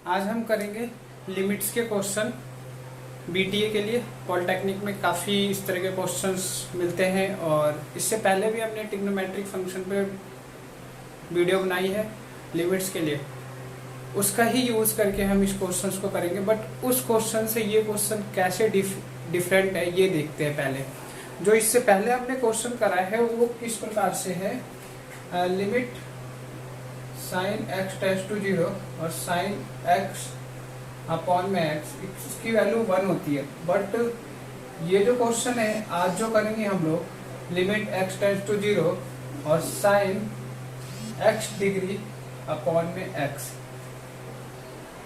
आज हम करेंगे लिमिट्स के क्वेश्चन। बीटीए के लिए पॉलिटेक्निक में काफ़ी इस तरह के क्वेश्चंस मिलते हैं और इससे पहले भी हमने ट्रिग्नोमेट्रिक फंक्शन पे वीडियो बनाई है लिमिट्स के लिए, उसका ही यूज़ करके हम इस क्वेश्चंस को करेंगे। बट उस क्वेश्चन से ये क्वेश्चन कैसे डिफरेंट है ये देखते हैं पहले। जो इससे पहले हमने क्वेश्चन करा है वो किस प्रकार से है, limit sine x tends to 0 और साइन एक्स अपॉन में एक्स, इसकी वैल्यू 1 होती है। बट ये जो क्वेश्चन है आज जो करेंगे हम लोग, लिमिट एक्स टेंड्स टू 0 और साइन एक्स डिग्री अपॉन में एक्स,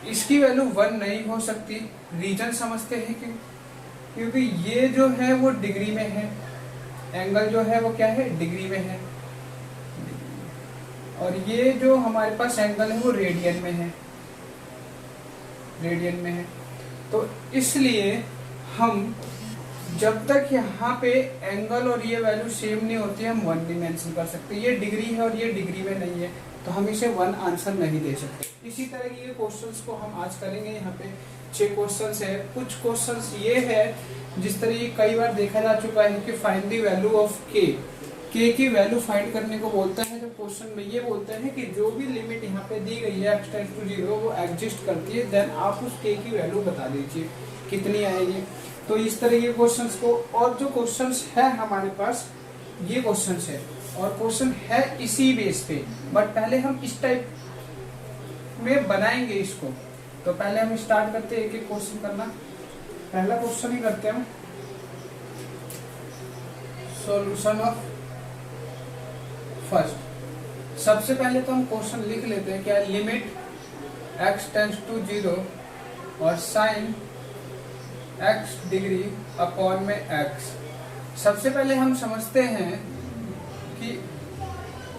इसकी वैल्यू 1 नहीं हो सकती। रीजन समझते हैं क्योंकि ये जो है वो डिग्री में है, एंगल जो है वो क्या है, डिग्री में है, और ये जो हमारे पास एंगल है वो रेडियन में है, रेडियन में है। तो इसलिए हम जब तक यहाँ पे एंगल और ये वैल्यू सेम नहीं होती हम 1 नहीं मेंशन कर सकते। ये डिग्री है और ये डिग्री में नहीं है तो हम इसे 1 आंसर नहीं दे सकते। इसी तरह की ये क्वेश्चंस को हम आज करेंगे। यहाँ पे 6 क्वेश्चंस है। कुछ क्वेश्चंस ये है जिस तरह ये कई बार देखा जा चुका है कि फाइंड द वैल्यू ऑफ के की वैल्यू फाइंड करने को बोलता है। जब क्वेश्चन में ये बोलते हैं कि जो भी लिमिट यहाँ पे दी गई है x टेंड्स टू 0 वो एग्जिस्ट करती है, देन आप उस k की वैल्यू बता दीजिए कितनी आएगी। तो इस तरह के क्वेश्चंस को, और जो क्वेश्चंस है हमारे पास ये क्वेश्चंस है और क्वेश्चन है इसी बेस पे, बट पहले हम इस टाइप में बनाएंगे इसको। तो पहले हम स्टार्ट करते हैं एक एक क्वेश्चन करना। पहला क्वेश्चन ही करते हैं, सॉल्यूशन ऑफ फर्स्ट। सबसे पहले तो हम क्वेश्चन लिख लेते हैं क्या, लिमिट x टेंड्स टू 0 और साइन x डिग्री अपॉन में x। सबसे पहले हम समझते हैं कि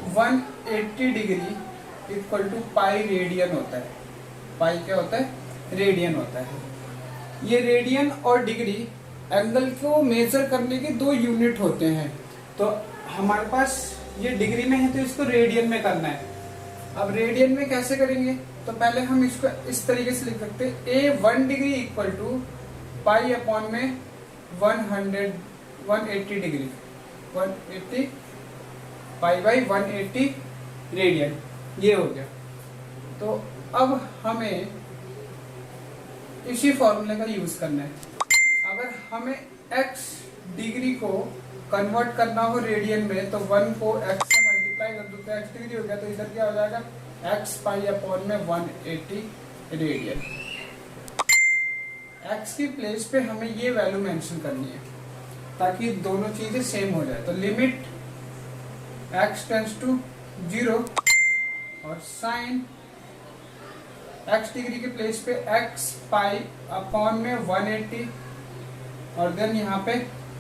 180 degree equal to pi radian होता है। पाई क्या होता है, रेडियन होता है। ये रेडियन और डिग्री एंगल को मेजर करने के 2 यूनिट होते हैं। तो हमारे पास ये डिग्री में है तो इसको रेडियन में करना है। अब रेडियन में कैसे करेंगे, तो पहले हम इसको इस तरीके से लिख सकते हैं, a 1 degree equal to pi upon में 180 डिग्री, 180 पाई बाई 180 रेडियन, ये हो गया। तो अब हमें इसी फॉर्मूले का यूज करना है। अगर हमें x डिग्री को कन्वर्ट करना हो रेडियन में तो 1 को x से मल्टीप्लाई कर दो तो x डिग्री हो गया। तो इधर क्या हो जाएगा, x पाई अपॉन में 180 रेडियन। x की प्लेस पे हमें ये वैल्यू मेंशन करनी है ताकि दोनों चीजें सेम हो जाए। तो लिमिट x टेंड्स टू 0 और साइन x डिग्री के प्लेस पे x पाई अपॉन में 180 और देन यहाँ पे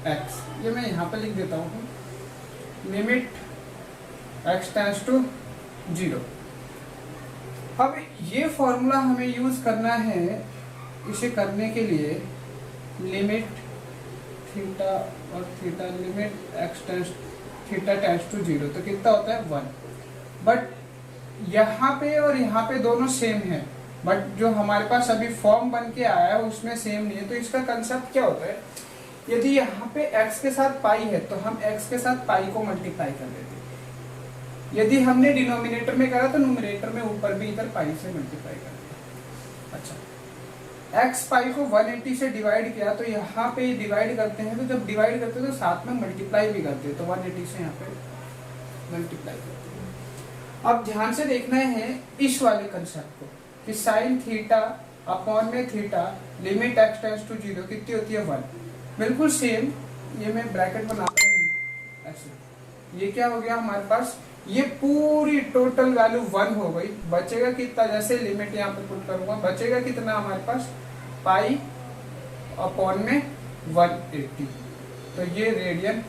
x, ये मैं यहाँ पे लिख देता हूँ, लिमिट x टेंड्स टू 0। अब ये फॉर्मूला हमें यूज करना है। इसे करने के लिए लिमिट थीटा और theta, limit x theta tends to 0 तो कितना होता है 1। बट यहाँ पे और यहाँ पे दोनों सेम है, बट जो हमारे पास अभी फॉर्म बन के आया है उसमें सेम नहीं है। तो इसका कंसेप्ट क्या होता है, यदि यहाँ पे x के साथ पाई है तो हम x के साथ पाई को मल्टीप्लाई कर देते हैं। यदि हमने डिनोमिनेटर में करा तो न्यूमरेटर में ऊपर भी इधर पाई से मल्टीप्लाई कर दिया। अच्छा, x पाई को 180 से डिवाइड किया तो यहाँ पे डिवाइड करते हैं, तो जब डिवाइड करते हैं तो साथ में मल्टीप्लाई भी करते हैं। तो 180 से यहाँ पे मल्टीप्लाई करते हैं। अब ध्यान से देखना है इस वाले कंसेप्ट को कि साइन थीटा अपॉन में theta, limit x tends to 0 कितनी होती है 1। बिल्कुल सेम, ये मैं ब्रैकेट बनाता हूँ ऐसे। ये क्या हो गया हमारे पास, ये पूरी टोटल वैल्यू 1 हो गई। बचेगा कितना, जैसे लिमिट यहाँ पे पुट करूंगा, बचेगा कितना हमारे पास, पाई अपॉन में 180। तो ये रेडियन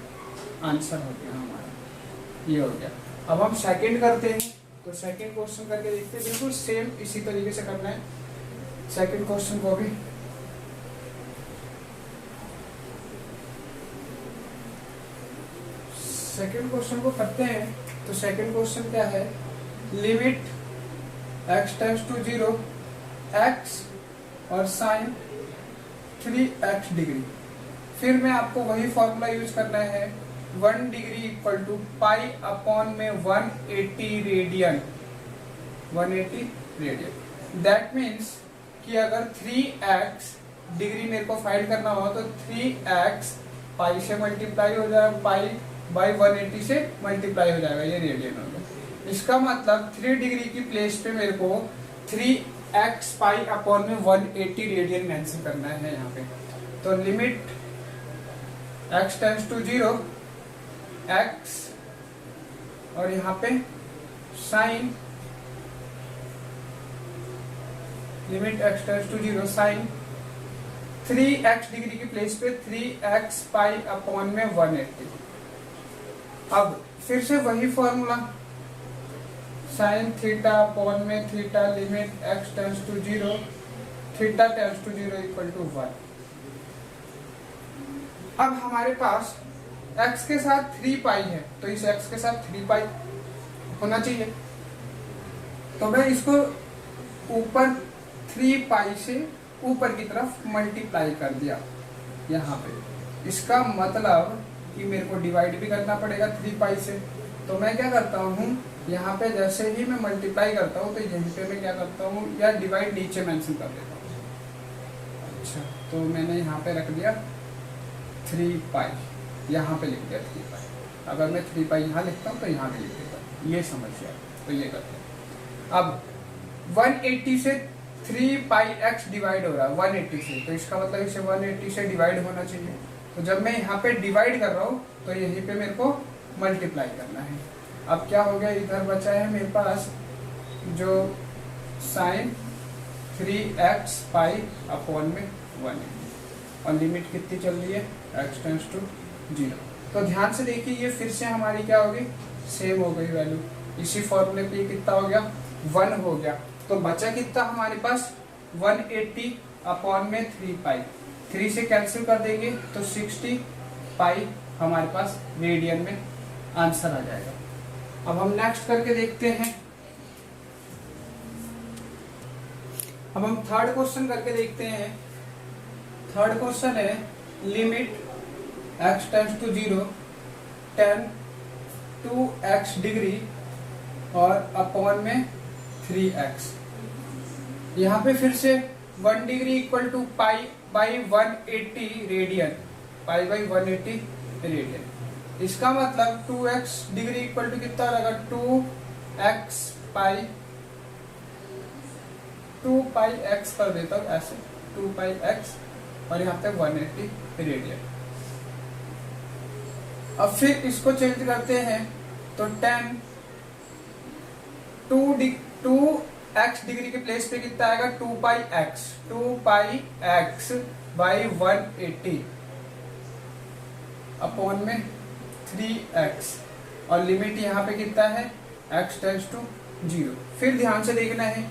आंसर हो गया हमारा, ये हो गया। अब हम सेकंड करते हैं। तो सेकंड क्वेश्चन करके देखते हैं, बिल्कुल सेम इसी तरीके से करना है सेकंड क्वेश्चन को भी। सेकंड क्वेश्चन को करते हैं। तो सेकंड क्वेश्चन क्या है, limit x tends to 0 x और साइन 3x डिग्री। फिर मैं आपको वही फॉर्मूला यूज करना है, 1 degree equal to pi upon में 180 रेडियन, 180 रेडियन। दैट मीन्स कि अगर 3x डिग्री मेरे को फाइंड करना हो तो 3x पाई से मल्टीप्लाई हो जाएगा, पाई बाई 180 से मल्टीप्लाई हो जाएगा, ये रेडियन हो गया। इसका मतलब 3 डिग्री की प्लेस पे मेरे को 3x पाई अपॉन में 180 रेडियन मेंशन करना है यहाँ पे। तो limit x tends to 0, x और यहाँ पे sine, limit x tends to 0 sine 3x degree की प्लेस पे 3x पाई अपॉन में 180। अब फिर से वही फॉर्मूला, साइन थीटा अपॉन में theta, limit x tends to 0, theta tends to 0 equal to 1। अब हमारे पास x के साथ 3 पाई है, तो इस x के साथ 3 पाई होना चाहिए। तो मैं इसको ऊपर 3 पाई से ऊपर की तरफ मल्टीप्लाई कर दिया यहाँ पे। इसका मतलब कि मेरे को डिवाइड भी करना पड़ेगा 3 पाई से। तो मैं क्या करता हूँ, यहाँ पे जैसे ही मैं मल्टीप्लाई करता हूँ तो यहीं पे मैं क्या करता हूँ, या डिवाइड नीचे मेंशन कर देता हूँ। अच्छा, तो मैंने यहाँ पे रख दिया 3 पाई, यहाँ पे लिख दिया 3 पाई। अगर मैं 3 पाई यहाँ लिखता हूँ तो यहाँ भी लिख देता हूँ, ये समझिए। तो ये करते हैं। अब 180 से 3 पाई x डिवाइड हो रहा है 180 से, तो इसका मतलब इसे 180 से डिवाइड होना चाहिए। तो जब मैं यहाँ पे डिवाइड कर रहा हूँ तो यहीं पे मेरे को मल्टीप्लाई करना है। अब क्या हो गया, इधर बचा है मेरे पास जो साइन 3x पाई अपॉन में 180 और लिमिट कितनी चल रही है, x टेंड्स टू 0। तो ध्यान से देखिए, ये फिर से हमारी क्या होगी, सेम हो गई वैल्यू। इसी फॉर्मूले पे कितना हो गया, 1 हो गया। तो बचा कितना हमारे पास, 180 अपॉन में 3 पाई, 3 से कैंसिल कर देंगे तो 60 पाई हमारे पास रेडियन में आंसर आ जाएगा। अब हम नेक्स्ट करके देखते हैं। अब हम थर्ड क्वेश्चन करके देखते हैं। थर्ड क्वेश्चन है limit x tends to 0 tan 2x degree और अपॉन में 3x। यहाँ पे फिर से 1 degree equal to pi by 180 radian, pi by 180 radian. इसका मतलब 2x डिग्री इक्वल टू कितना रहेगा, 2x पाई, 2 पाई x कर देता हूँ ऐसे, 2 पाई x और यहाँ पे 180 रेडियन। अब फिर इसको चेंज करते हैं तो tan 2x डिग्री के प्लेस पे कितना आएगा, 2 पाई x बाई 180 अपॉन में 3x और लिमिट यहाँ पे कितना है, x टेंड्स टू 0। फिर ध्यान से देखना है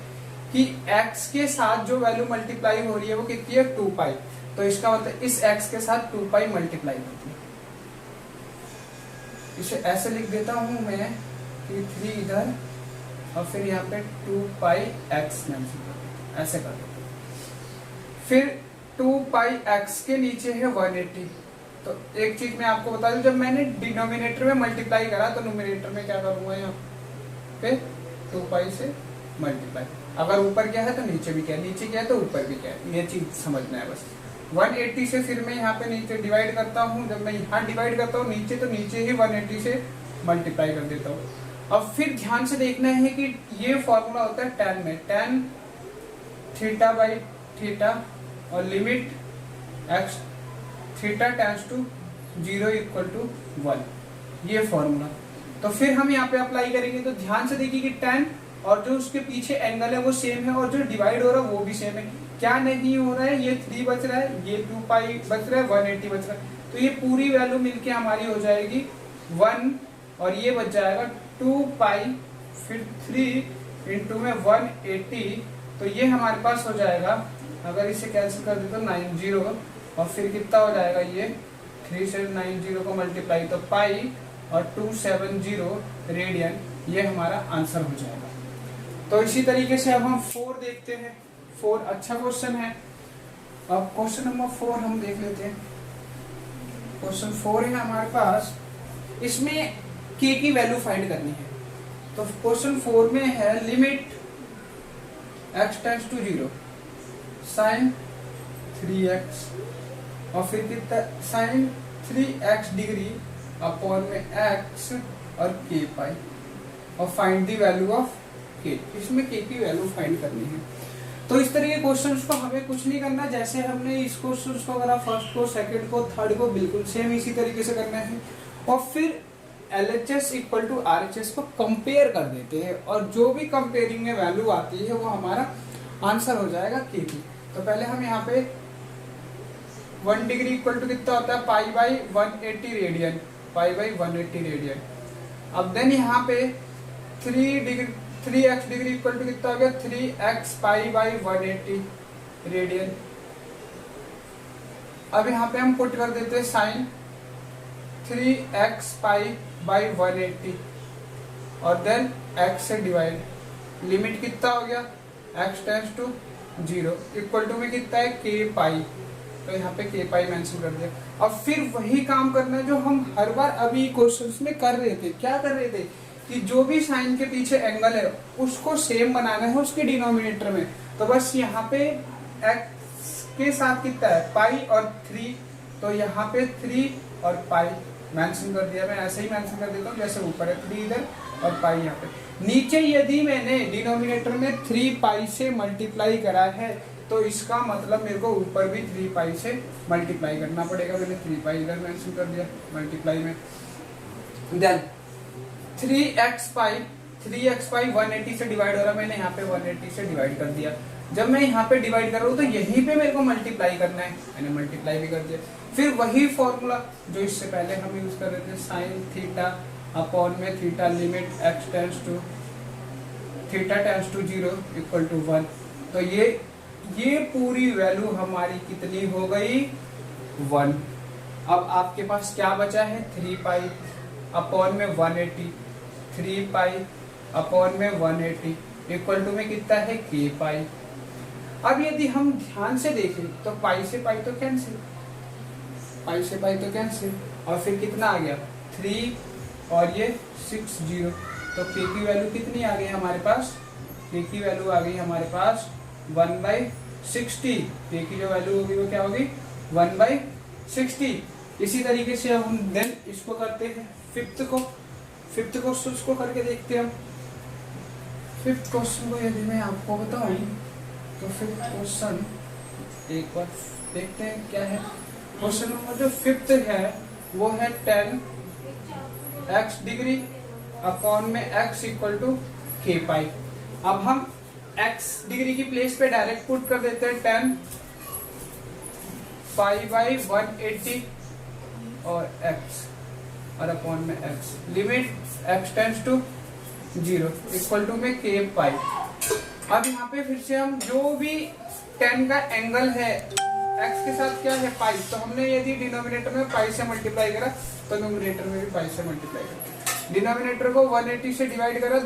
कि x के साथ जो वैल्यू मल्टीप्लाई हो रही है वो कितनी है, 2 पाई। तो इसका मतलब इस x के साथ 2 पाई मल्टीप्लाई होती है। इसे ऐसे लिख देता हूं मैं कि 3 इधर और फिर यहाँ पे 2 पाई x ऐसे कर देता हूं। फिर 2 पाई x के नीचे है 180। तो एक चीज मैं आपको बता दूं, जब मैंने डिनोमिनेटर में मल्टीप्लाई करा तो नोमिनेटर में क्या करूंगा, यहाँ पे 2 पाई से मल्टीप्लाई। अगर ऊपर क्या है तो नीचे भी क्या है, नीचे क्या है तो ऊपर भी क्या है, ये चीज समझना है बस। 180 से फिर मैं यहाँ पे नीचे डिवाइड करता हूँ। जब मैं यहाँ डिवाइड करता हूँ नीचे, तो नीचे ही 180 से मल्टीप्लाई कर देता हूँ। अब फिर ध्यान से देखना है कि ये फॉर्मूला होता है tan में, tan थीटा बाई थीटा और limit x theta tends to 0 equal to 1, ये फॉर्मूला। तो फिर हम यहाँ पे अप्लाई करेंगे। तो ध्यान से देखिए कि tan और जो उसके पीछे एंगल है वो सेम है और जो डिवाइड हो रहा है वो भी सेम है। क्या नहीं हो रहा है, ये 3 बच रहा है, ये 2 पाई बच रहा है, 180 बच रहा है। तो ये पूरी वैल्यू मिलके हमारी हो जाएगी 1 और ये बच जाएगा 2 पाई फिर 3 इंटू में 180। तो ये हमारे पास हो जाएगा, अगर इसे कैंसिल कर दे तो 90 और फिर कितना हो जाएगा, ये 3 से 90 को मल्टीप्लाई तो पाई और 270 रेडियन, ये हमारा आंसर हो जाएगा। तो इसी तरीके से अब हम 4 देखते हैं। 4 अच्छा क्वेश्चन है। अब क्वेश्चन नंबर 4 हम देख लेते हैं। क्वेश्चन 4 है हमारे पास, इसमें k की वैल्यू फाइंड करनी है। तो क्वेश्चन 4 में है limit x tends to 0 sine 3x और फिर कितना साइन 3x डिग्री अपॉन में x और k पाई और find the value of k। इसमें k की वैल्यू फाइंड करनी है। तो इस तरह के क्वेश्चंस को हमें कुछ नहीं करना, जैसे हमने इस क्वेश्चंस को करा फर्स्ट को, सेकंड को, थर्ड को, बिल्कुल सेम इसी तरीके से करना है। और फिर LHS इक्वल टू RHS को कंपेयर कर देते हैं और जो भी कंपेयरिंग में वैल्यू आती है वो हमारा आंसर हो जाएगा k की। तो पहले हम यहाँ पे 1 डिग्री इक्वल टू कितना होता है पाई by 180 radian, pi by 180 radian. अब देन यहाँ पे 3x डिग्री इक्वल टू कितना हो गया 3x पाई बाई 180 रेडियन। अब यहाँ पे हम पुट कर देते हैं साइन 3x पाई बाई 180 और देन x से डिवाइड, लिमिट कितना हो गया x tends to 0 equal to में कितना है k पाई, तो यहाँ पे k पाई मेंशन कर दिया। अब फिर वही काम करना है जो हम हर बार अभी क्वेश्चंस में कर रहे थे। क्या कर रहे थे कि जो भी साइन के पीछे एंगल है उसको सेम बनाना है उसके डिनोमिनेटर में। तो बस यहाँ पे x के साथ कितना है पाई और 3, तो यहाँ पे 3 और पाई मेंशन कर दिया। मैं ऐसे ही मेंशन कर देता हूँ जैसे ऊपर है 3 इधर और पाई यहाँ पे। नीचे यदि मैंने डिनोमिनेटर में 3 पाई से मल्टीप्लाई करा है तो इसका मतलब मेरे को ऊपर भी 3 पाई से मल्टीप्लाई करना पड़ेगा। मैंने 3 पाई इधर मेंशन कर दिया मल्टीप्लाई में। देन 3x पाई 180 से डिवाइड हो रहा है, मैंने यहाँ पे 180 से डिवाइड कर दिया। जब मैं यहाँ पे डिवाइड कर रहा हूँ तो यहीं पे मेरे को मल्टीप्लाई करना है, मैंने मल्टीप्लाई भी कर दिया। फिर वही फॉर्मूला जो इससे पहले हम यूज कर रहे थे साइन थीटा अपॉन में theta limit x tends to 0 equal to 1। तो ये पूरी वैल्यू हमारी कितनी हो गई 1। अब आपके पास क्या बचा है 3 पाई अपॉन में 180, 3 पाई अपॉन में 180 इक्वल टू में कितना है k पाई। अब यदि हम ध्यान से देखें तो पाई से पाई तो कैंसिल, पाई से पाई तो कैंसिल और फिर कितना आ गया 3 और ये 60। तो k की वैल्यू कितनी आ गई हमारे पास, k की वैल्यू आ गई हमारे पास 1/60। k की जो वैल्यू होगी वो क्या होगी 1/60। इसी तरीके से हम देन इसको करते हैं फिफ्थ क्वेश्चन को करके देखते हैं हम। फिफ्थ क्वेश्चन को यदि मैं आपको बताऊं तो फिफ्थ क्वेश्चन एक बार देखते हैं क्या है। क्वेश्चन नंबर जो फिफ्थ है वो है 10x डिग्री अपॉन में x equal to k pi. अब हम x डिग्री की प्लेस पे डायरेक्ट पुट कर देते हैं 10 पाई बाई 180 और x और अपॉन में x, limit x tends to 0 equal to में k पाई। अब यहाँ पे फिर से हम जो भी 10 का एंगल है x के साथ क्या है पाई, तो हमने यदि डिनोमिनेटर में पाई से मल्टीप्लाई करा तो न्यूमरेटर में भी पाई से मल्टीप्लाई करा। डिनोमिनेटर को 180 से डिवाइड करा,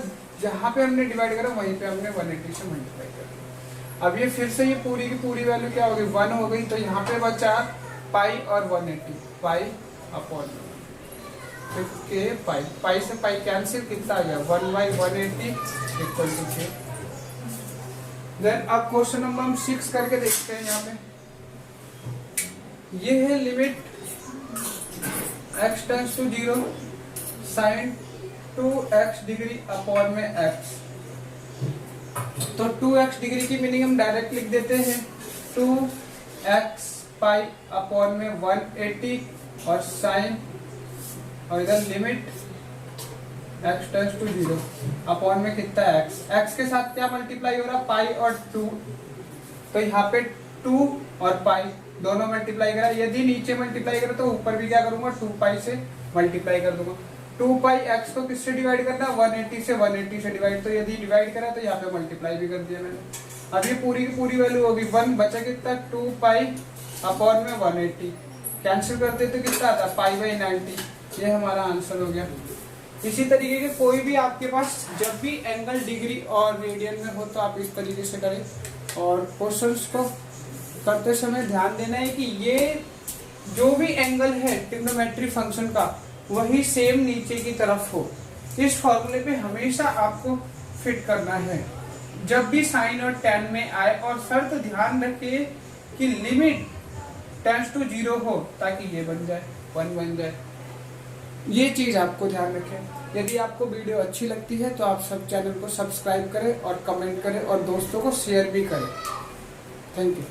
जहाँ पे हमने डिवाइड करा वहीं पे हमने 180 से मल्टीप्लाई करा। अब ये फिर से ये पूरी की पूरी वैल्यू क्या होगी 1 हो गई। तो यहाँ पे बचा पाई और 180, पाई अपॉन के पाई, पाई से पाई कैंसिल, कितना आ गया 1/180 इक्वल टू k। देन अब क्वेश्चन नंबर हम 6 करके देखते हैं। यहाँ पे ये है limit x tends to 0 sine 2x degree upon में x। तो 2x डिग्री की मीनिंग हम डायरेक्ट लिख देते हैं 2x पाई अपॉन में 180 और साइन और इधर limit x tends to 0 upon में कितना है x के साथ क्या मल्टीप्लाई हो रहा पाई और 2, तो यहाँ पे 2 और पाई दोनों मल्टीप्लाई करा। यदि नीचे मल्टीप्लाई करा तो ऊपर भी क्या करूंगा 2 पाई से मल्टीप्लाई कर दूंगा। 2 पाई x को किससे डिवाइड करना 180 से, 180 से डिवाइड, तो यदि डिवाइड करा तो यहाँ पे मल्टीप्लाई भी कर दिया मैंने। अब ये पूरी की पूरी वैल्यू होगी 1, बचा कितना 2 पाई अपॉन में 180, कैंसिल करते तो कितना आता पाई/90। ये हमारा आंसर हो गया। इसी तरीके के कोई भी आपके पास जब भी एंगल डिग्री और रेडियन में हो तो आप इस तरीके से करें। और क्वेश्चंस को करते समय ध्यान देना है कि ये जो भी एंगल है ट्रिग्नोमेट्री फंक्शन का वही सेम नीचे की तरफ हो। इस फॉर्मूले पे हमेशा आपको फिट करना है जब भी साइन और tan में आए, और शर्त ध्यान रखिए कि लिमिट टेंड्स टू 0 हो ताकि ये बन जाए 1 बन जाए। ये चीज आपको ध्यान रखें। यदि आपको वीडियो अच्छी लगती है तो आप सब चैनल को सब्सक्राइब करें और कमेंट करें और दोस्तों को शेयर भी करें। Thank you.